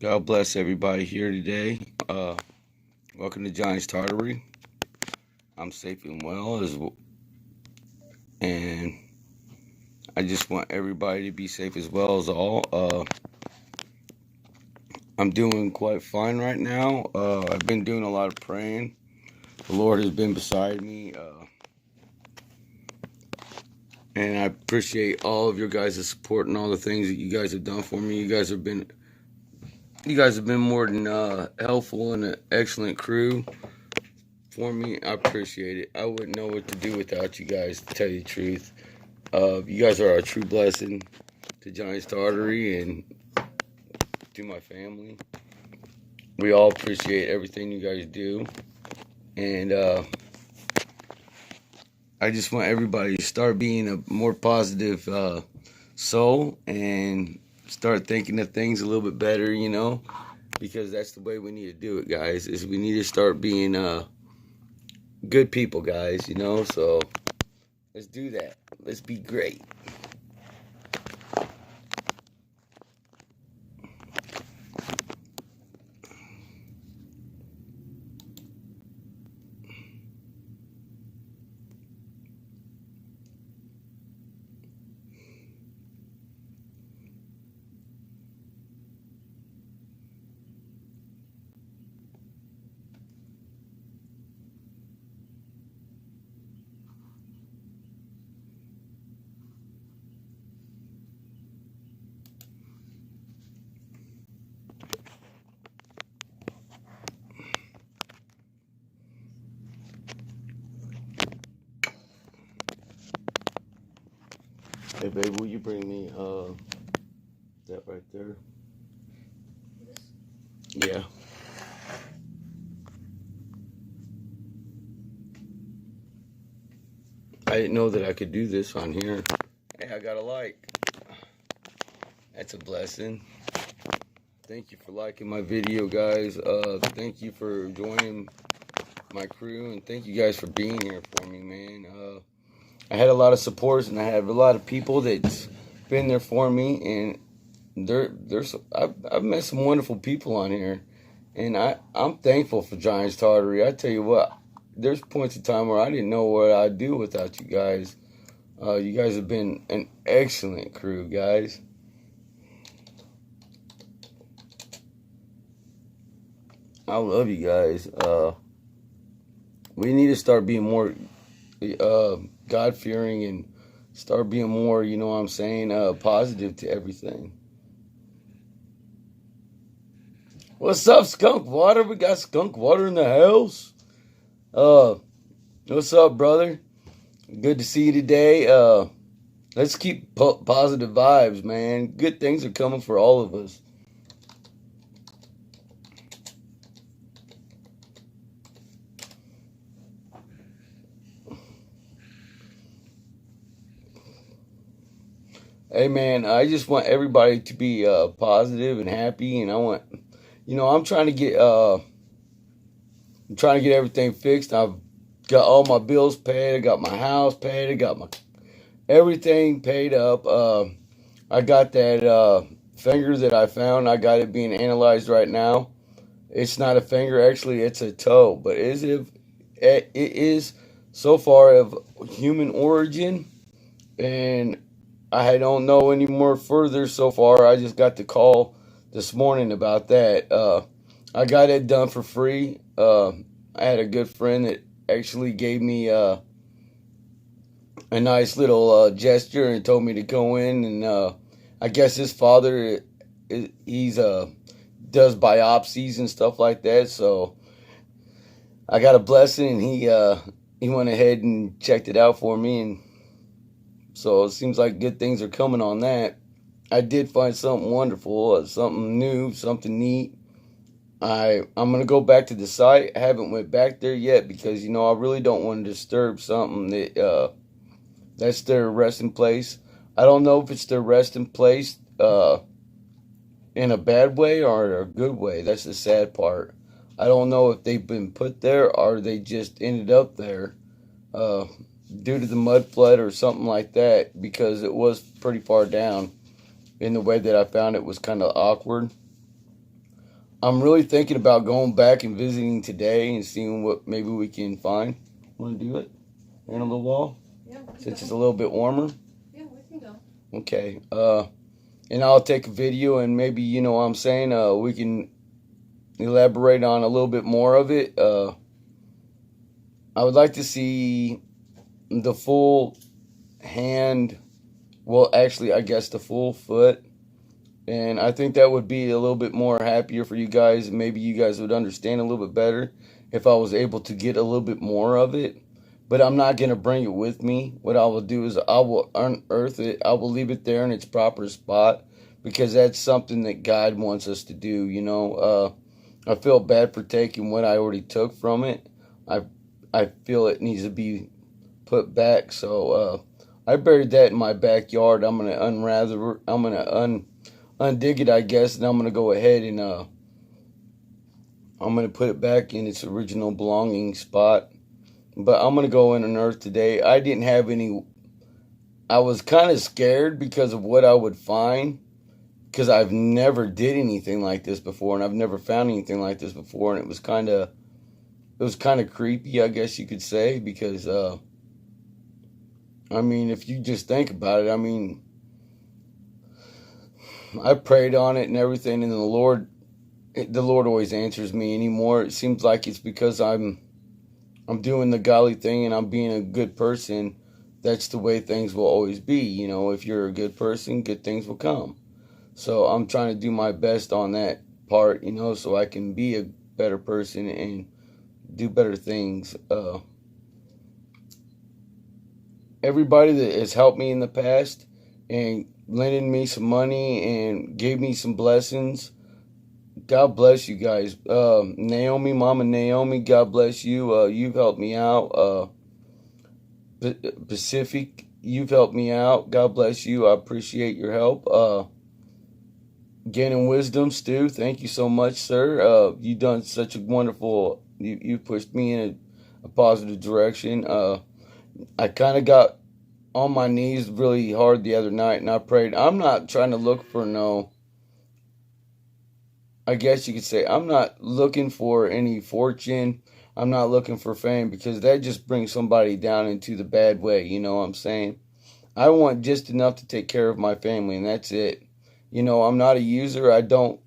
God bless everybody here today. Welcome to Johnny's Tartary. I'm safe and well, and I just want everybody to be safe as well as all. I'm doing quite fine right now. I've been doing a lot of praying. The Lord has been beside me, and I appreciate all of your guys' support and all the things that you guys have done for me. You guys have been more than helpful and an excellent crew for me. I appreciate it. I wouldn't know what to do without you guys, to tell you the truth. You guys are a true blessing to Johnny's Tartary and to my family. We all appreciate everything you guys do. And I just want everybody to start being a more positive soul and start thinking of things a little bit better, because that's the way we need to do it, guys, is we need to start being good people, guys, so let's do that. Let's be great. Hey, babe, will you bring me that right there? Yeah. I didn't know that I could do this on here. Hey, I got a like. That's a blessing. Thank you for liking my video, guys. Thank you for joining my crew, and thank you guys for being here for me, man. I had a lot of supporters, and I have a lot of people that's been there for me, and I've met some wonderful people on here, and I'm thankful for Johnny's Tartary. I tell you what, there's points in time where I didn't know what I'd do without you guys. You guys have been an excellent crew, guys. I love you guys. We need to start being more God-fearing and start being more, you know what I'm saying, positive to everything. What's up, Skunk Water? We got Skunk Water in the house. What's up, brother? Good to see you today. Let's keep positive vibes, man. Good things are coming for all of us. Hey, man, I just want everybody to be positive and happy, and I'm trying to get everything fixed. I've got all my bills paid. I got my house paid. I got my everything paid up. I got that finger that I found. I got it being analyzed right now. It's not a finger, actually. It's a toe, but it is so far of human origin, and I don't know any more further so far. I just got the call this morning about that. I got it done for free. I had a good friend that actually gave me a nice little gesture and told me to go in, and I guess his father, he's does biopsies and stuff like that. So I got a blessing, and he went ahead and checked it out for me, and so it seems like good things are coming on that. I did find something wonderful, something new, something neat. I'm gonna go back to the site. I haven't went back there yet because I really don't want to disturb something that's their resting place. I don't know if it's their resting place in a bad way or a good way. That's the sad part. I don't know if they've been put there or they just ended up there due to the mud flood or something like that, because it was pretty far down. In the way that I found it was kind of awkward. I'm really thinking about going back and visiting today and seeing what maybe we can find. Want to do it? In a little while? Yeah. Since it's a little bit warmer? Yeah, we can go. Okay. And I'll take a video and maybe, you know what I'm saying, we can elaborate on a little bit more of it. I would like to see the full hand, well, actually, I guess the full foot. And I think that would be a little bit more happier for you guys. Maybe you guys would understand a little bit better if I was able to get a little bit more of it. But I'm not going to bring it with me. What I will do is I will unearth it. I will leave it there in its proper spot because that's something that God wants us to do. You know, I feel bad for taking what I already took from it. I feel it needs to be put back. So I buried that in my backyard. I'm gonna undig it, I guess, and I'm gonna go ahead and I'm gonna put it back in its original belonging spot. But I'm gonna go in and earth today. I didn't have any. I was kind of scared because of what I would find, because I've never did anything like this before, and I've never found anything like this before, and it was kind of creepy, I guess you could say, because I mean, if you just think about it, I mean, I prayed on it and everything, and the Lord always answers me anymore. It seems like it's because I'm doing the godly thing and I'm being a good person. That's the way things will always be. You know, if you're a good person, good things will come. So I'm trying to do my best on that part, you know, so I can be a better person and do better things. Everybody that has helped me in the past and lended me some money and gave me some blessings, God bless you guys. Naomi, Mama Naomi, God bless you. You've helped me out. Pacific, you've helped me out. God bless you. I appreciate your help. Gaining wisdom, Stu, thank you so much, sir. You've done such a wonderful. You pushed me in a positive direction. I kind of got on my knees really hard the other night, and I prayed. I'm not trying to look for no. I guess you could say I'm not looking for any fortune. I'm not looking for fame because that just brings somebody down into the bad way. You know what I'm saying? I want just enough to take care of my family, and that's it. You know, I'm not a user. I don't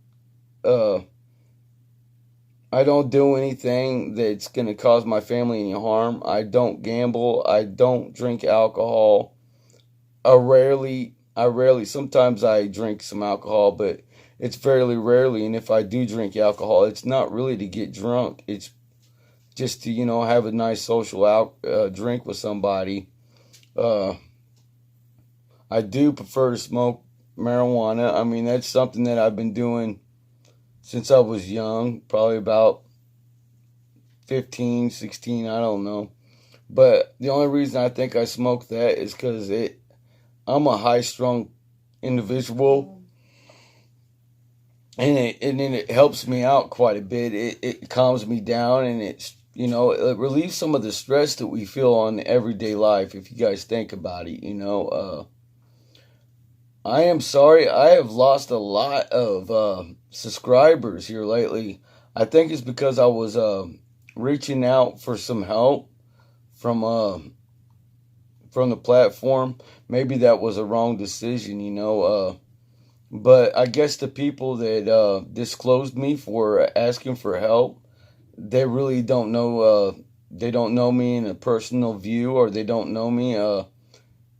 do anything that's going to cause my family any harm. I don't gamble. I don't drink alcohol. I rarely, sometimes I drink some alcohol, but it's fairly rarely. And if I do drink alcohol, it's not really to get drunk. It's just to, you know, have a nice social drink with somebody. I do prefer to smoke marijuana. I mean, that's something that I've been doing since I was young, probably about 15, 16, I don't know. But the only reason I think I smoke that is because I'm a high-strung individual, and it helps me out quite a bit. It calms me down, and it relieves some of the stress that we feel on everyday life, if you guys think about it, you know. I am sorry, I have lost a lot of subscribers here lately. I think it's because I was reaching out for some help from the platform. Maybe that was a wrong decision, you know. But I guess the people that disclosed me for asking for help, they really don't know. They don't know me in a personal view, or they don't know me.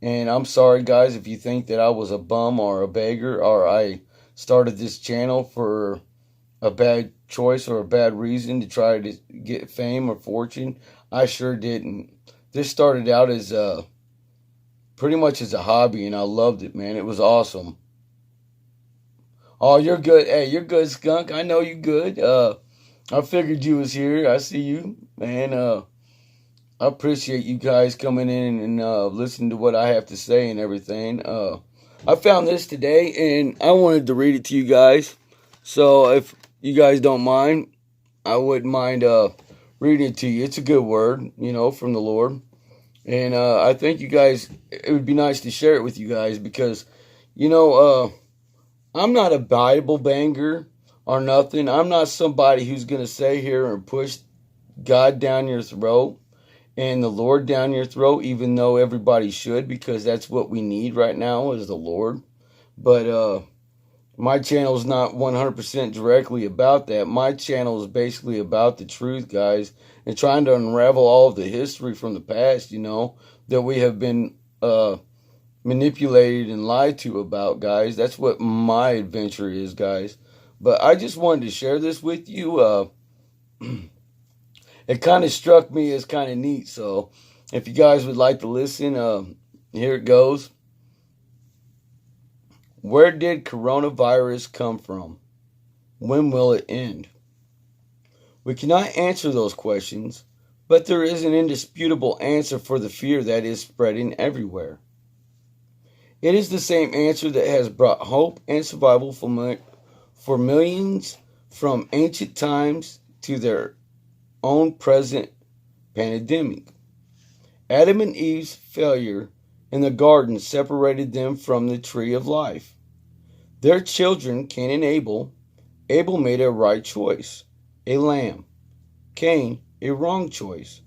And I'm sorry, guys, if you think that I was a bum or a beggar, or I started this channel for a bad choice or a bad reason to try to get fame or fortune. I sure didn't. This started out as pretty much as a hobby, and I loved it, man. It was awesome. Oh, you're good. Hey, you're good, Skunk. I know you good. I figured you was here. I see you, man. I appreciate you guys coming in and listening to what I have to say and everything. I found this today, and I wanted to read it to you guys. So if you guys don't mind, I wouldn't mind reading it to you. It's a good word, you know, from the Lord. And I think you guys, it would be nice to share it with you guys because, you know, I'm not a Bible banger, or nothing. I'm not somebody who's going to sit here and push God down your throat and the Lord down your throat, even though everybody should, because that's what we need right now is the Lord. But my channel is not 100% directly about that. My channel is basically about the truth, guys, and trying to unravel all of the history from the past, that we have been manipulated and lied to about, guys. That's what my adventure is, guys. But I just wanted to share this with you. It kind of struck me as kind of neat. So if you guys would like to listen, here it goes. Where did coronavirus come from? When will it end? We cannot answer those questions, but there is an indisputable answer for the fear that is spreading everywhere. It is the same answer that has brought hope and survival for millions from ancient times to their own present pandemic. Adam and Eve's failure in the garden separated them from the tree of life. Their children, Cain and Abel. Abel made a right choice, a lamb. Cain, a wrong choice.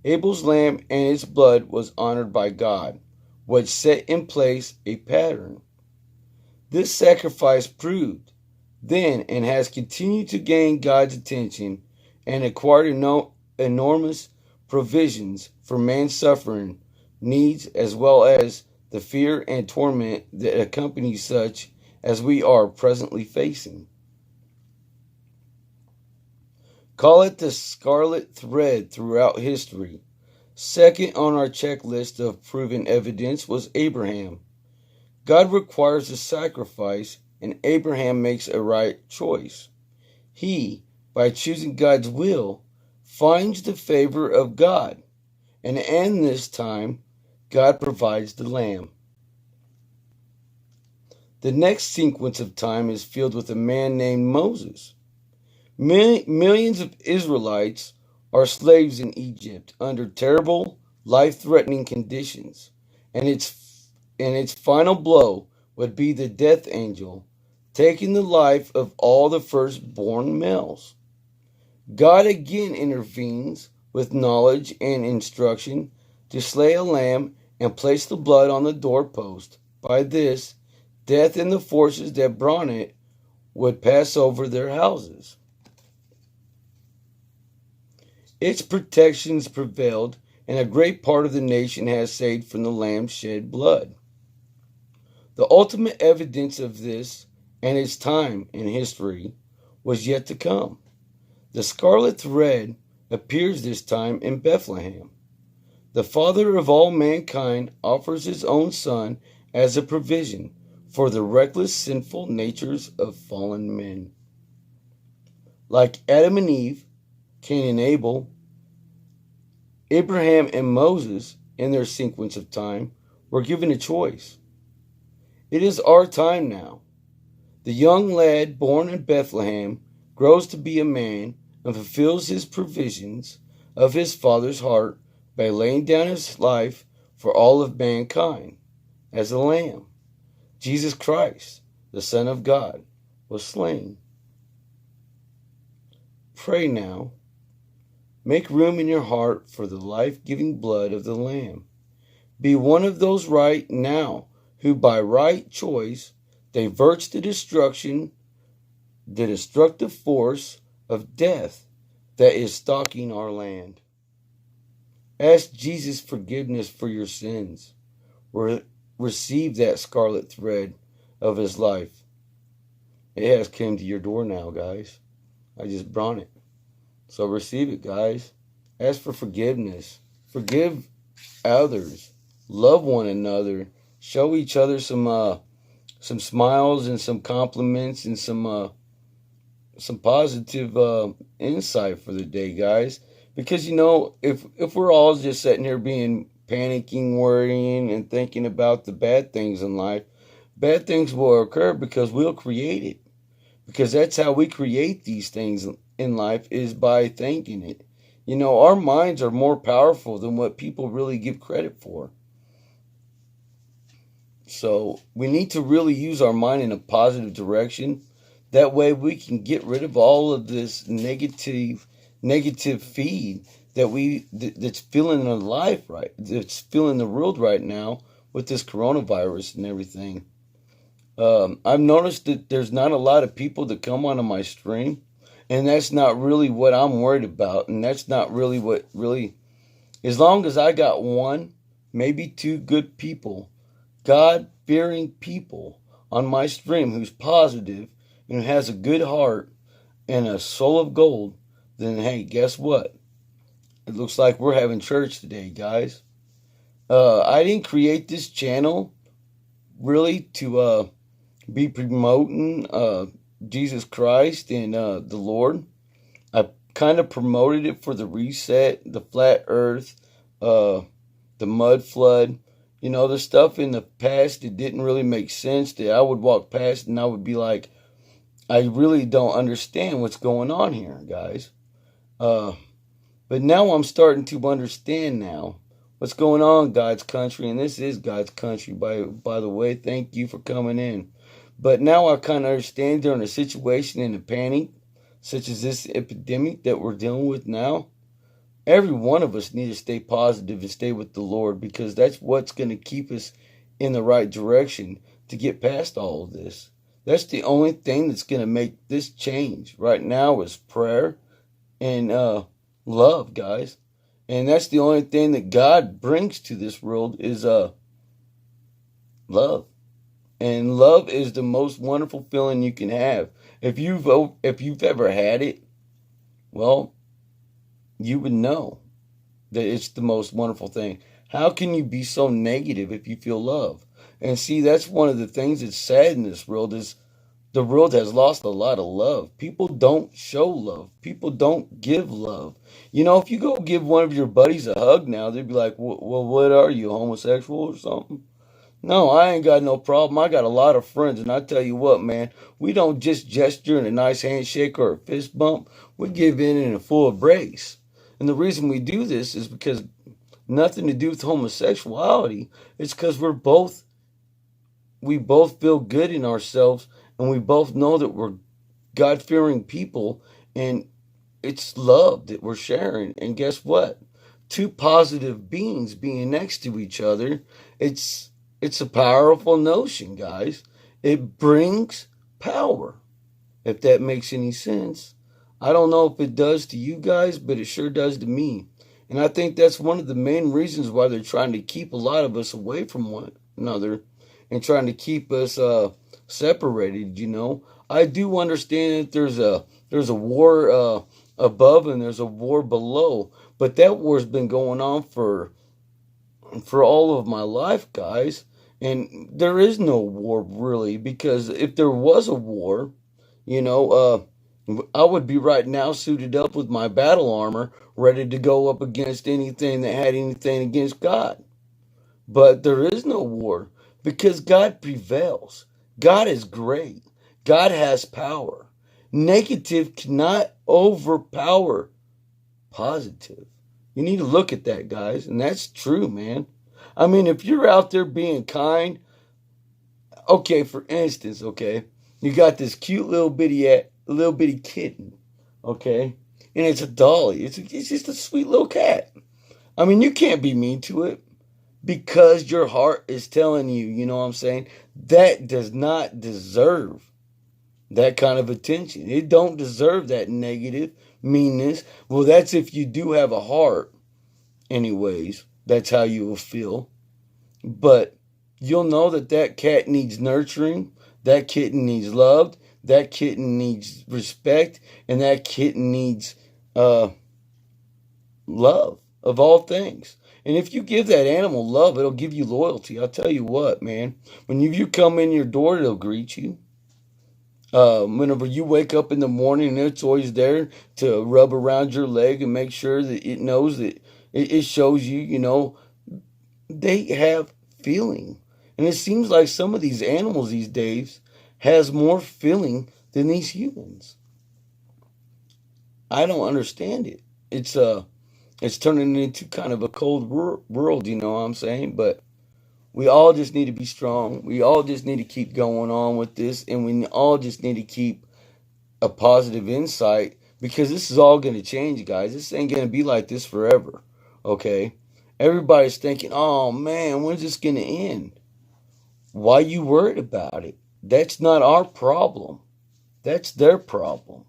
Abel's lamb and its blood was honored by God, which set in place a pattern. This sacrifice proved then and has continued to gain God's attention and acquired enormous provisions for man's suffering needs, as well as the fear and torment that accompanies such as we are presently facing. Call it the scarlet thread throughout history. Second on our checklist of proven evidence was Abraham. God requires a sacrifice, and Abraham makes a right choice. He, by choosing God's will, finds the favor of God, and in this time, God provides the lamb. The next sequence of time is filled with a man named Moses. Millions of Israelites are slaves in Egypt under terrible, life-threatening conditions, and its final blow would be the death angel taking the life of all the firstborn males. God again intervenes with knowledge and instruction to slay a lamb and place the blood on the doorpost. By this, death and the forces that brought it would pass over their houses. Its protections prevailed, and a great part of the nation has saved from the lamb's shed blood. The ultimate evidence of this and its time in history was yet to come. The scarlet thread appears this time in Bethlehem. The Father of all mankind offers his own Son as a provision for the reckless, sinful natures of fallen men. Like Adam and Eve, Cain and Abel, Abraham and Moses, in their sequence of time, were given a choice. It is our time now. The young lad born in Bethlehem grows to be a man and fulfills his provisions of his Father's heart by laying down his life for all of mankind as a lamb. Jesus Christ, the Son of God, was slain. Pray now. Make room in your heart for the life-giving blood of the Lamb. Be one of those right now who by right choice diverts the destructive force of death that is stalking our land. Ask Jesus forgiveness for your sins. Receive that scarlet thread of his life. It has come to your door now, guys. I just brought it. So receive it, guys. Ask for forgiveness. Forgive others. Love one another. Show each other some smiles and some compliments and some positive insight for the day, guys. Because if we're all just sitting here being panicking, worrying, and thinking about the bad things in life, bad things will occur because we'll create it. Because that's how we create these things in life, is by thinking it. Our minds are more powerful than what people really give credit for. So we need to really use our mind in a positive direction That way we can get rid of all of this negative feed that's filling our life right, that's filling the world right now with this coronavirus and everything. I've noticed that there's not a lot of people that come onto my stream, and that's not really what I'm worried about, and that's not really what really. As long as I got one, maybe two good people, God fearing people on my stream who's positive and has a good heart and a soul of gold, then hey, guess what? It looks like we're having church today, guys. I didn't create this channel really to be promoting Jesus Christ and the Lord. I kind of promoted it for the reset, the flat earth, the mud flood. You know, the stuff in the past that didn't really make sense, that I would walk past and I would be like, I really don't understand what's going on here, guys. But now I'm starting to understand now what's going on in God's country, and this is God's country, by the way. Thank you for coming in. But now I kind of understand during a situation in a panic, such as this epidemic that we're dealing with now, every one of us need to stay positive and stay with the Lord, because that's what's going to keep us in the right direction to get past all of this. That's the only thing that's going to make this change right now is prayer and love, guys. And that's the only thing that God brings to this world is love. And love is the most wonderful feeling you can have. If you've ever had it, well, you would know that it's the most wonderful thing. How can you be so negative if you feel love? And see, that's one of the things that's sad in this world is the world has lost a lot of love. People don't show love. People don't give love. You know, if you go give one of your buddies a hug now, they'd be like, well, what are you, homosexual or something? No, I ain't got no problem. I got a lot of friends, and I tell you what, man, we don't just gesture in a nice handshake or a fist bump. We give in a full embrace. And the reason we do this is because nothing to do with homosexuality. It's because we both feel good in ourselves, and we both know that we're God-fearing people, and it's love that we're sharing. And guess what? Two positive beings being next to each other, it's a powerful notion, guys. It brings power, if that makes any sense. I don't know if it does to you guys, but it sure does to me. And I think that's one of the main reasons why they're trying to keep a lot of us away from one another and trying to keep us separated, you know. I do understand that there's a war above and there's a war below, but that war's been going on for all of my life, guys. And there is no war really, because if there was a war, you know, I would be right now suited up with my battle armor, ready to go up against anything that had anything against God. But there is no war because God prevails. God is great. God has power. Negative cannot overpower positive. You need to look at that, guys, and that's true, man. I mean, if you're out there being kind, okay, for instance, okay, you got this cute little bitty kitten, okay, and it's a dolly. It's just a sweet little cat. I mean, you can't be mean to it because your heart is telling you, you know what I'm saying? That does not deserve that kind of attention. It don't deserve that negative meanness. Well, that's if you do have a heart. Anyways, that's how you will feel. But you'll know that that cat needs nurturing, that kitten needs loved, that kitten needs respect, and that kitten needs love of all things. And if you give that animal love, it'll give you loyalty. I'll tell you what, man. When you come in your door, it'll greet you. Whenever you wake up in the morning, it's always there to rub around your leg and make sure that it knows that it shows you, you know, they have feeling. And it seems like some of these animals these days has more feeling than these humans. I don't understand it. It's turning into kind of a cold world, you know what I'm saying? But we all just need to be strong. We all just need to keep going on with this, and we all just need to keep a positive insight, because this is all going to change, guys. This ain't going to be like this forever. Okay? Everybody's thinking, oh man, when's this going to end? Why you worried about it? That's not our problem. That's their problem.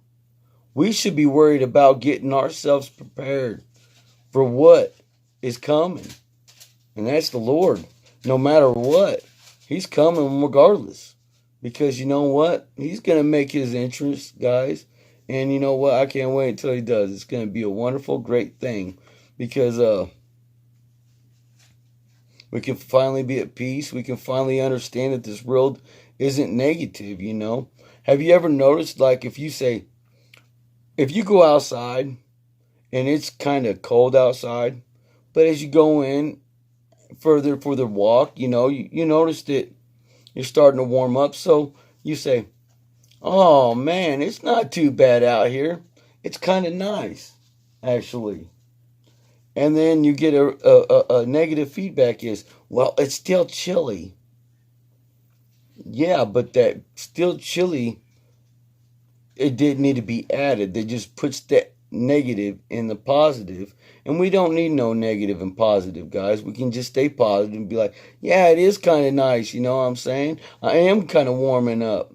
We should be worried about getting ourselves prepared for what is coming. And that's the Lord. No matter what, He's coming regardless. Because you know what? He's going to make His entrance, guys. And you know what? I can't wait until He does. It's going to be a wonderful, great thing. Because we can finally be at peace. We can finally understand that this world isn't negative, you know. Have you ever noticed, like, if you go outside and it's kind of cold outside, but as you go in further for the walk, you know, you notice that you're starting to warm up. So you say, oh man, it's not too bad out here. It's kind of nice, actually. And then you get a negative feedback is, well, it's still chilly. Yeah, but that still chilly, it didn't need to be added. That just puts that negative in the positive. And we don't need no negative and positive, guys. We can just stay positive and be like, yeah, it is kind of nice. You know what I'm saying? I am kind of warming up.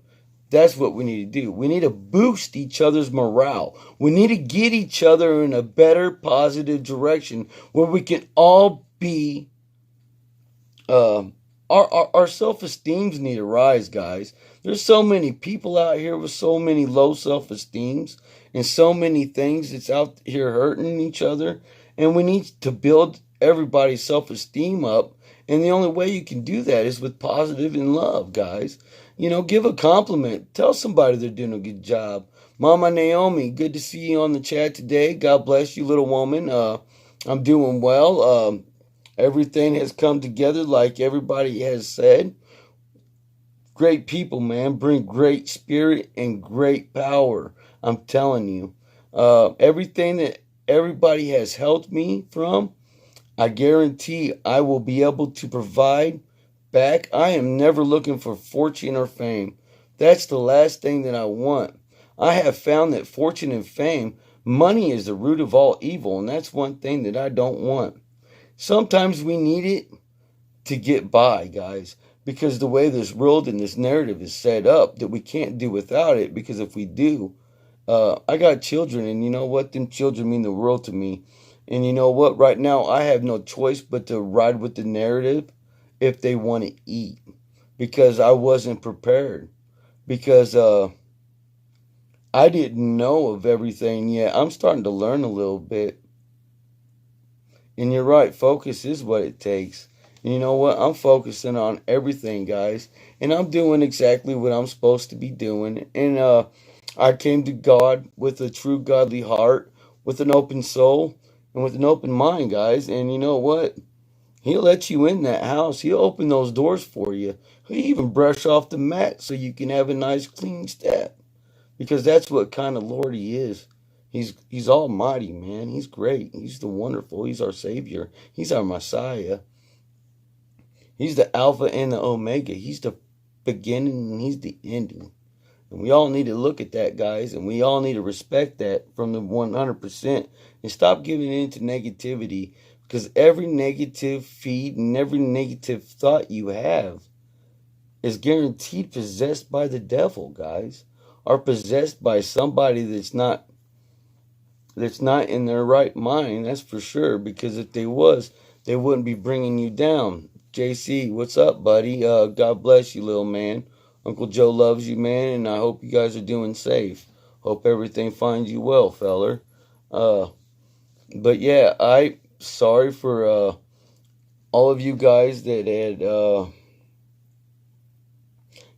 That's what we need to do. We need to boost each other's morale. We need to get each other in a better, positive direction where we can all be. Our self-esteems need to rise, guys. There's so many people out here with so many low self-esteems and so many things that's out here hurting each other. And we need to build everybody's self-esteem up. And the only way you can do that is with positive and love, guys. You know, give a compliment. Tell somebody they're doing a good job. Mama Naomi, good to see you on the chat today. God bless you, little woman. I'm doing well. Everything has come together like everybody has said. Great people, man. Bring great spirit and great power. I'm telling you. Everything that everybody has helped me from, I guarantee I will be able to provide back. I am never looking for fortune or fame. That's the last thing that I want. I have found that fortune and fame, money is the root of all evil, and that's one thing that I don't want. Sometimes we need it to get by, guys, because the way this world and this narrative is set up, that we can't do without it, because if we do, I got children, and you know what? Them children mean the world to me. And you know what? Right now, I have no choice but to ride with the narrative if they want to eat, because I wasn't prepared, because I didn't know of everything yet. I'm starting to learn a little bit. And you're right, focus is what it takes. And you know what? I'm focusing on everything, guys. And I'm doing exactly what I'm supposed to be doing. And I came to God with a true godly heart, with an open soul, and with an open mind, guys. And you know what? He'll let you in that house. He'll open those doors for you. He'll even brush off the mat so you can have a nice clean step. Because that's what kind of Lord He is. He's almighty, man. He's great. He's the wonderful. He's our Savior. He's our Messiah. He's the Alpha and the Omega. He's the beginning and He's the ending. And we all need to look at that, guys. And we all need to respect that from the 100%. And stop giving in to negativity. Because every negative feed and every negative thought you have is guaranteed possessed by the devil, guys. Or possessed by somebody that's not in their right mind, that's for sure. Because if they was, they wouldn't be bringing you down. JC, what's up, buddy? God bless you, little man. Uncle Joe loves you, man, and I hope you guys are doing safe. Hope everything finds you well, feller. But yeah, I sorry for all of you guys that had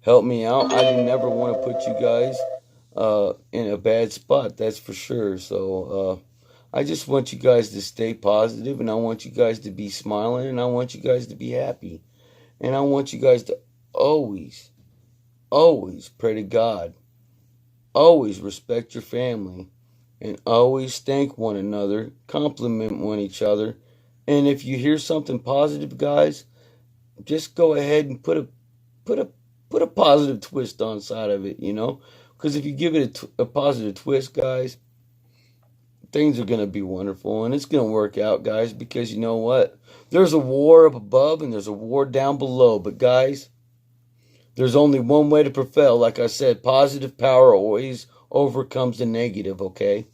helped me out. I didn't ever want to put you guys in a bad spot, that's for sure. So I just want you guys to stay positive, and I want you guys to be smiling, and I want you guys to be happy, and I want you guys to always pray to God, always respect your family, and always thank one another, compliment one each other. And if you hear something positive, guys, just go ahead and put a positive twist on side of it, you know, Because if you give it a positive twist, guys, things are going to be wonderful and it's going to work out, guys, because you know what? There's a war up above and there's a war down below. But, guys, there's only one way to prevail. Like I said, positive power always overcomes the negative, okay?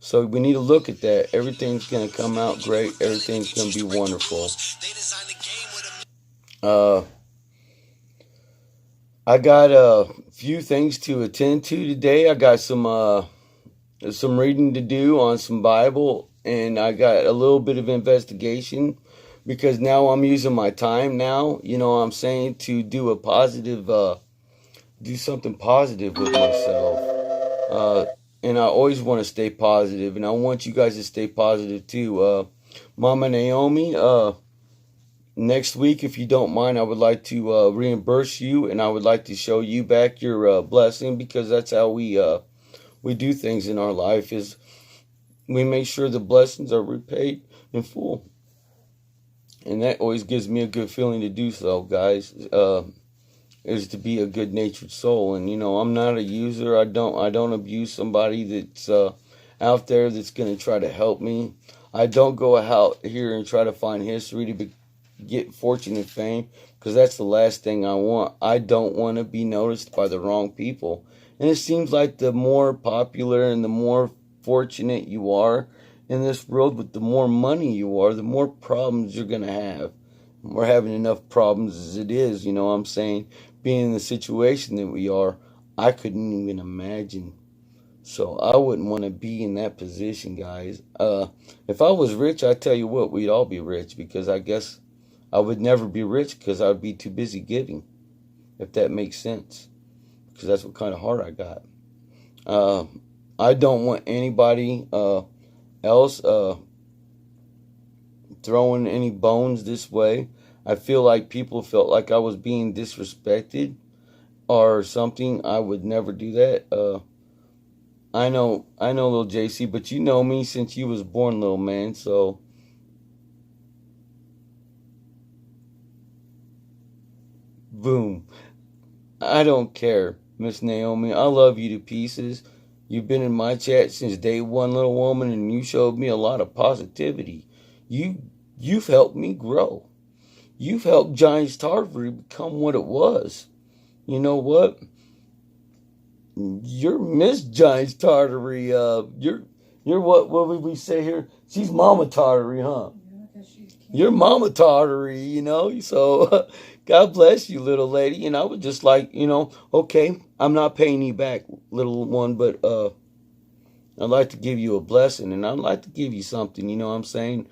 So we need to look at that. Everything's going to come out great. Everything's going to be wonderful. I got a few things to attend to today. I got some reading to do on some Bible, and I got a little bit of investigation because now I'm using my time now, you know what I'm saying, to do a positive, do something positive with myself. And I always want to stay positive, and I want you guys to stay positive too. Mama Naomi, next week, if you don't mind, I would like to reimburse you, and I would like to show you back your blessing, because that's how we do things in our life, is we make sure the blessings are repaid in full. And that always gives me a good feeling to do so, guys, is to be a good-natured soul. And, you know, I'm not a user. I don't abuse somebody that's out there that's going to try to help me. I don't go out here and try to find history to get fortune and fame, because that's the last thing I want. I don't want to be noticed by the wrong people. And it seems like the more popular and the more fortunate you are in this world, with the more money you are, the more problems you're going to have. We're having enough problems as it is, you know what I'm saying? Being in the situation that we are, I couldn't even imagine. So I wouldn't want to be in that position, guys. If I was rich, I tell you what, we'd all be rich, because I guess I would never be rich because I would be too busy giving, if that makes sense. Because that's what kind of heart I got. I don't want anybody else throwing any bones this way. I feel like people felt like I was being disrespected or something. I would never do that. I know, little JC, but you know me since you was born, little man. So boom. I don't care, Miss Naomi. I love you to pieces. You've been in my chat since day one, little woman, and you showed me a lot of positivity. You've helped me grow. You've helped Giants Tarverty become what it was. You know what? You're Miss Giants Tartary. You're what would we say here? She's Mama Tartary, huh? You're Mama Tartary, you know. So God bless you, little lady. And I would just like, you know, okay, I'm not paying you back, little one, but I'd like to give you a blessing, and I'd like to give you something, you know what I'm saying?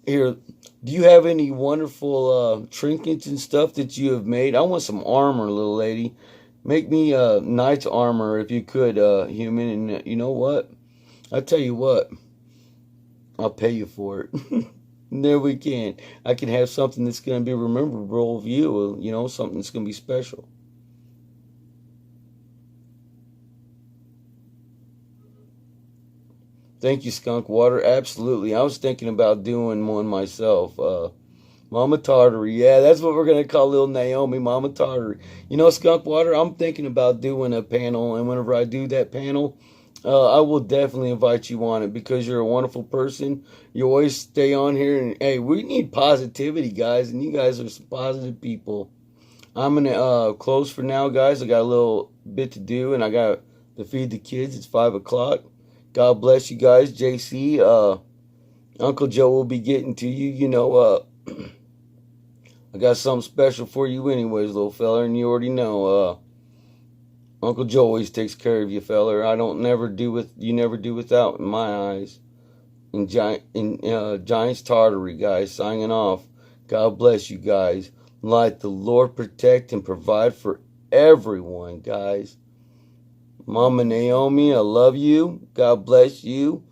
Here, do you have any wonderful trinkets and stuff that you have made? I want some armor, little lady. Make me knight's armor if you could, human. And you know what? I'll tell you what. I'll pay you for it. There we can. I can have something that's going to be memorable of you. You know, something that's going to be special. Thank you, Skunk Water. Absolutely. I was thinking about doing one myself. Mama Tartary. Yeah, that's what we're going to call little Naomi, Mama Tartary. You know, Skunk Water, I'm thinking about doing a panel, and whenever I do that panel, I will definitely invite you on it, because you're a wonderful person. You always stay on here, and hey, we need positivity, guys, and you guys are some positive people. I'm going to close for now, guys. I got a little bit to do, and I got to feed the kids. It's 5 o'clock. God bless you guys. JC, Uncle Joe will be getting to you. You know, I got something special for you anyways, little fella, and you already know, Uncle Joe always takes care of you, feller. You never do without in my eyes. And Giants Tartary, guys, signing off. God bless you guys. Let the Lord protect and provide for everyone, guys. Mama Naomi, I love you. God bless you.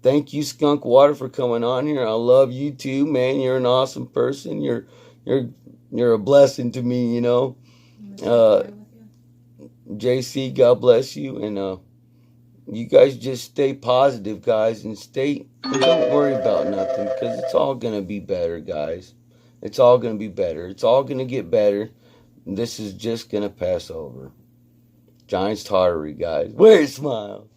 Thank you, Skunk Water, for coming on here. I love you too, man. You're an awesome person. You're a blessing to me, you know. JC, God bless you, and you guys just stay positive, guys, and don't worry about nothing, because it's all gonna be better, guys. It's all gonna be better. It's all gonna get better. This is just gonna pass over. Giants Tottery, guys. Where's Smile?